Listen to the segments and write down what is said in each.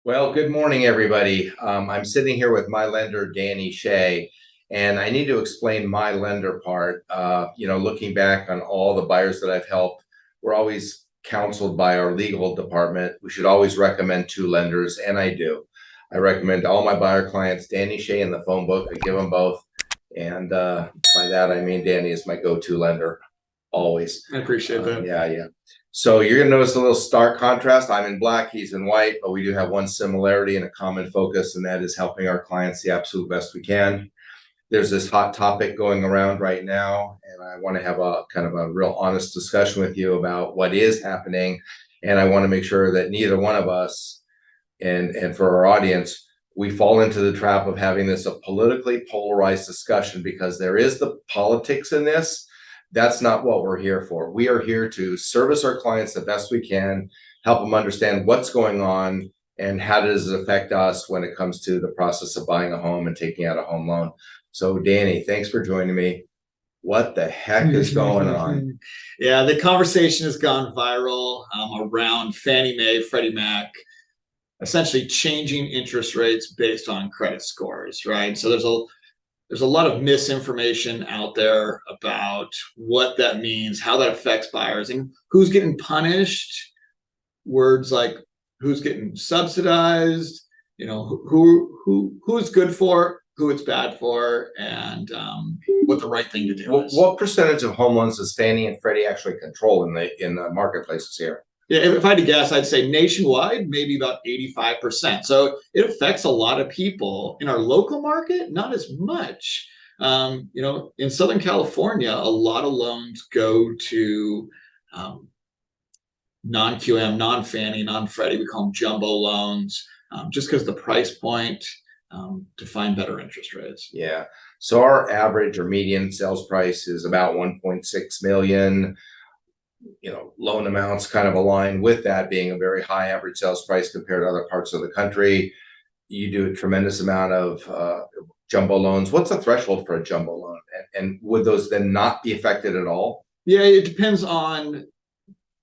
Well, good morning, everybody. I'm sitting here with my lender, Danny Shea, and I need to explain my lender part. Looking back on all the buyers that I've helped, we're always counseled by our legal department. We should always recommend two lenders, and I do. I recommend all my buyer clients Danny Shea in the phone book. I give them both, and by that I mean Danny is my go-to lender, always. I appreciate that. Yeah. So you're gonna notice a little stark contrast. I'm in black, he's in white, but we do have one similarity and a common focus, and that is helping our clients the absolute best we can. There's this hot topic going around right now, and I want to have a kind of a real honest discussion with you about what is happening. And I want to make sure that neither one of us and for our audience, we fall into the trap of having this a politically polarized discussion because there is the politics in this. That's not what we're here for. We are here to service our clients the best we can, help them understand what's going on and how does it affect us when it comes to the process of buying a home and taking out a home loan. So Danny, thanks for joining me. What the heck is going on? Yeah, the conversation has gone viral around Fannie Mae, Freddie Mac, essentially changing interest rates based on credit scores, right? So there's a lot of misinformation out there about what that means, how that affects buyers, and who's getting punished. Words like who's getting subsidized, who's good for, who it's bad for, and what the right thing to do is. What percentage of home loans does Fannie and Freddie actually control in the marketplaces here? Yeah, if I had to guess, I'd say nationwide, maybe about 85%. So it affects a lot of people. In our local market, not as much. In Southern California, a lot of loans go to non-QM, non-Fannie, non-Freddie. We call them jumbo loans, just because the price point to find better interest rates. Yeah. So our average or median sales price is about 1.6 million. Loan amounts kind of align with that being a very high average sales price compared to other parts of the country. You do a tremendous amount of jumbo loans. What's the threshold for a jumbo loan? And would those then not be affected at all? Yeah, it depends on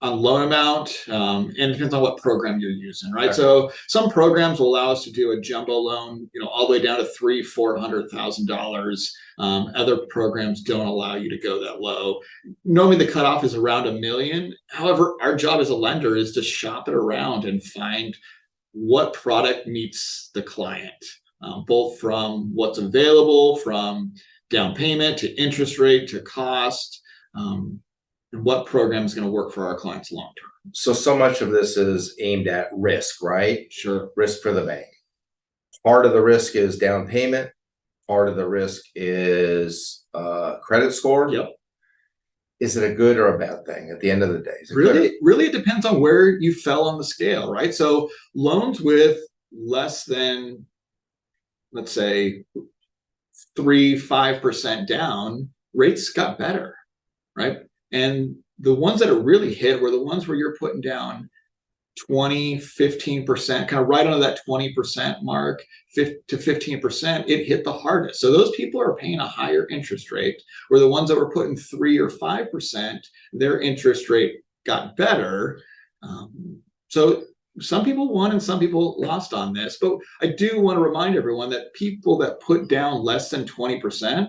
loan amount, and it depends on what program you're using, right? Okay. So some programs will allow us to do a jumbo loan, all the way down to $300,000-$400,000. Other programs don't allow you to go that low. Normally the cutoff is around $1 million. However, our job as a lender is to shop it around and find what product meets the client, both from what's available, from down payment to interest rate to cost, and what program is going to work for our clients long term. So much of this is aimed at risk, right? Sure. Risk for the bank. Part of the risk is down payment. Part of the risk is credit score. Yep. Is it a good or a bad thing at the end of the day? Really, it depends on where you fell on the scale, right? So loans with less than, let's say, 3-5% down, rates got better, right? And the ones that are really hit were the ones where you're putting down 20-15%, kind of right under that 20% mark, 5 to 15%, it hit the hardest. So those people are paying a higher interest rate, where the ones that were putting 3 or 5%, their interest rate got better. So some people won and some people lost on this. But I do want to remind everyone that people that put down less than 20%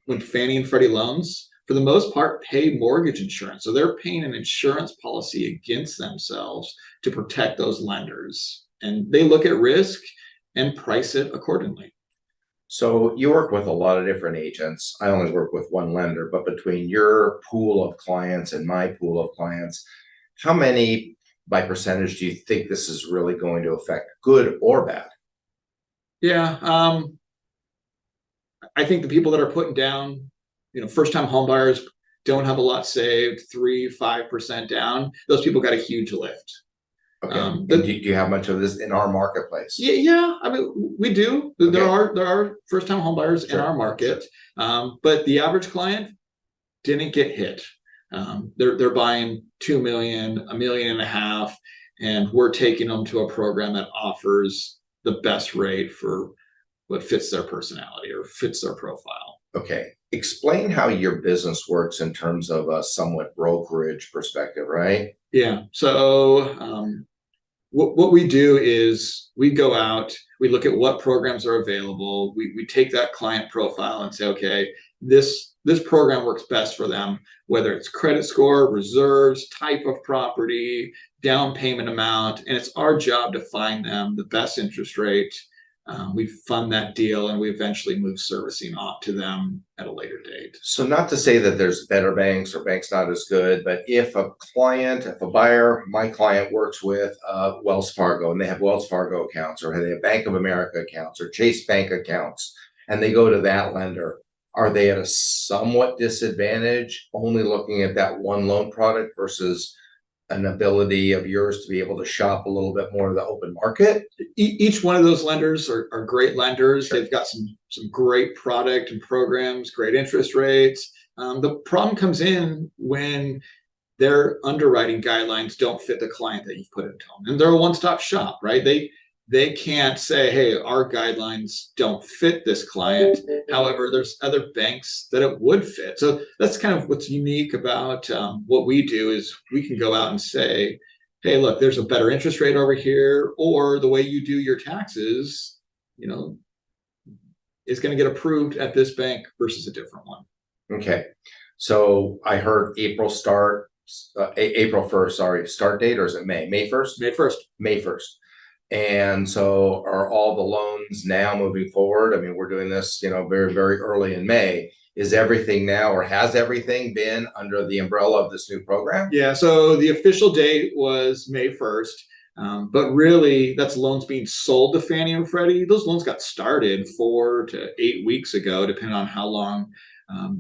when Fannie and Freddie loans, for the most part, pay mortgage insurance. So they're paying an insurance policy against themselves to protect those lenders. And they look at risk and price it accordingly. So you work with a lot of different agents. I only work with one lender, but between your pool of clients and my pool of clients, how many by percentage do you think this is really going to affect, good or bad? Yeah, I think the people that are putting down, first-time homebuyers don't have a lot saved, 3-5% down. Those people got a huge lift. Okay. Do you have much of this in our marketplace? Yeah. I mean, we do. Okay. There are first-time homebuyers in our market, but the average client didn't get hit. They're buying $2 million, $1.5 million, and we're taking them to a program that offers the best rate for what fits their personality or fits their profile. Okay. Explain how your business works in terms of a somewhat brokerage perspective, right? Yeah. So what we do is we go out, we look at what programs are available. We take that client profile and say, okay, this program works best for them, whether it's credit score, reserves, type of property, down payment amount, and it's our job to find them the best interest rate. We fund that deal and we eventually move servicing off to them at a later date. So not to say that there's better banks or banks not as good, but if a buyer, my client works with Wells Fargo and they have Wells Fargo accounts, or they have Bank of America accounts or Chase Bank accounts, and they go to that lender, are they at a somewhat disadvantage only looking at that one loan product versus an ability of yours to be able to shop a little bit more of the open market? Each one of those lenders are great lenders. Sure. They've got some great product and programs, great interest rates. The problem comes in when their underwriting guidelines don't fit the client that you've put into them, and they're a one-stop shop, right? They can't say, hey, our guidelines don't fit this client. However, there's other banks that it would fit. So that's kind of what's unique about what we do is we can go out and say, hey, look, there's a better interest rate over here, or the way you do your taxes, is going to get approved at this bank versus a different one. Okay. So I heard April 1st, sorry, start date, or is it May? May 1st? May 1st. May 1st. And so are all the loans now moving forward? I mean, we're doing this, very, very early in May. Is everything now, or has everything been under the umbrella of this new program? Yeah, so the official date was May 1st, but really that's loans being sold to Fannie and Freddie. Those loans got started 4 to 8 weeks ago, depending on how long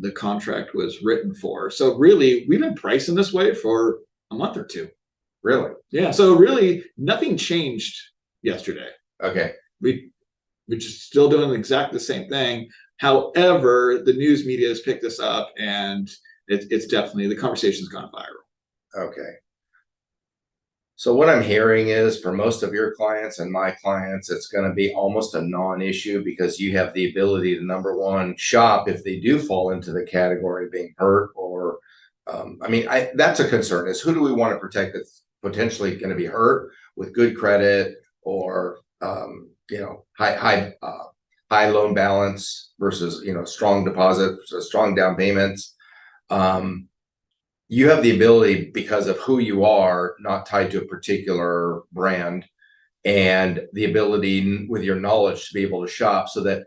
the contract was written for. So really, we've been pricing this way for a month or two. Really? Yeah, so really nothing changed yesterday. Okay. We're just still doing exactly the same thing. However, the news media has picked this up, and it's definitely, the conversation's gone viral. Okay. So what I'm hearing is for most of your clients and my clients, it's going to be almost a non-issue because you have the ability to, number one, shop if they do fall into the category of being hurt or, that's a concern, is who do we want to protect that's potentially going to be hurt with good credit or, high loan balance versus, strong deposits, strong down payments. You have the ability, because of who you are, not tied to a particular brand, and the ability with your knowledge to be able to shop so that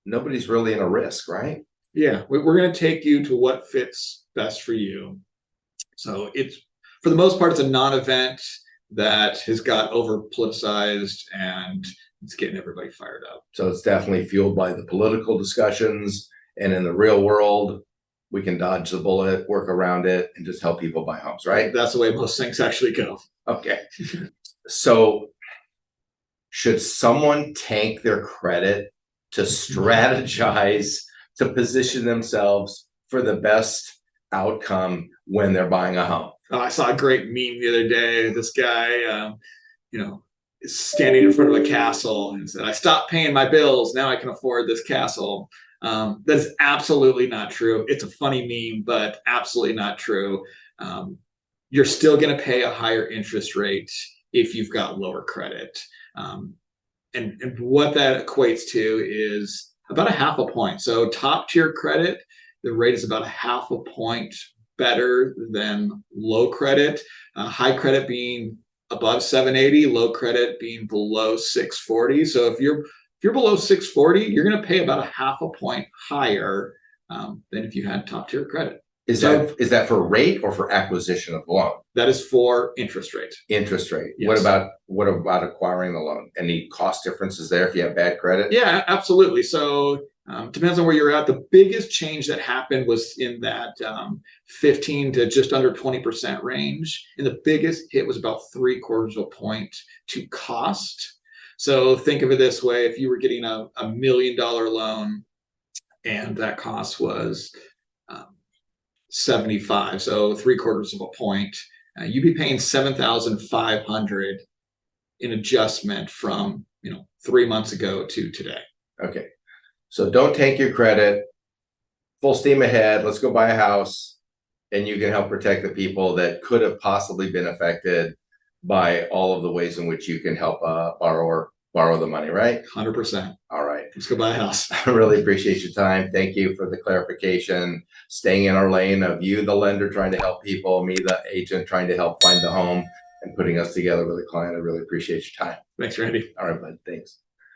nobody's really in a risk, right? Yeah, we're going to take you to what fits best for you. So it's, for the most part, it's a non-event that has got over politicized and it's getting everybody fired up. So it's definitely fueled by the political discussions, and in the real world, we can dodge the bullet, work around it, and just help people buy homes, right? That's the way most things actually go. Okay. So should someone tank their credit to strategize to position themselves for the best outcome when they're buying a home? Oh, I saw a great meme the other day. This guy, is standing in front of a castle and said, I stopped paying my bills. Now I can afford this castle. That's absolutely not true. It's a funny meme, but absolutely not true. You're still going to pay a higher interest rate if you've got lower credit. And what that equates to is about a half a point. So top tier credit, the rate is about a half a point better than low credit. High credit being above 780, low credit being below 640. So if you're below 640, you're going to pay about a half a point higher than if you had top tier credit. Is that for rate or for acquisition of the loan? That is for interest rate. Interest rate. Yes. What about acquiring the loan? Any cost differences there if you have bad credit? Yeah, absolutely. So depends on where you're at. The biggest change that happened was in that 15 to just under 20% range, and the biggest hit was about 3/4 of a point to cost. So think of it this way: if you were getting a $1 million loan, and that cost was 75, so 3/4 of a point, you'd be paying $7,500 in adjustment from 3 months ago to today. Okay, so don't tank your credit. Full steam ahead. Let's go buy a house, and you can help protect the people that could have possibly been affected by all of the ways in which you can help a borrower borrow the money, right? 100%. All right. Let's go buy a house. I really appreciate your time. Thank you for the clarification. Staying in our lane of you, the lender, trying to help people, me, the agent, trying to help find the home and putting us together with a client. I really appreciate your time. Thanks, Randy. All right, bud. Thanks.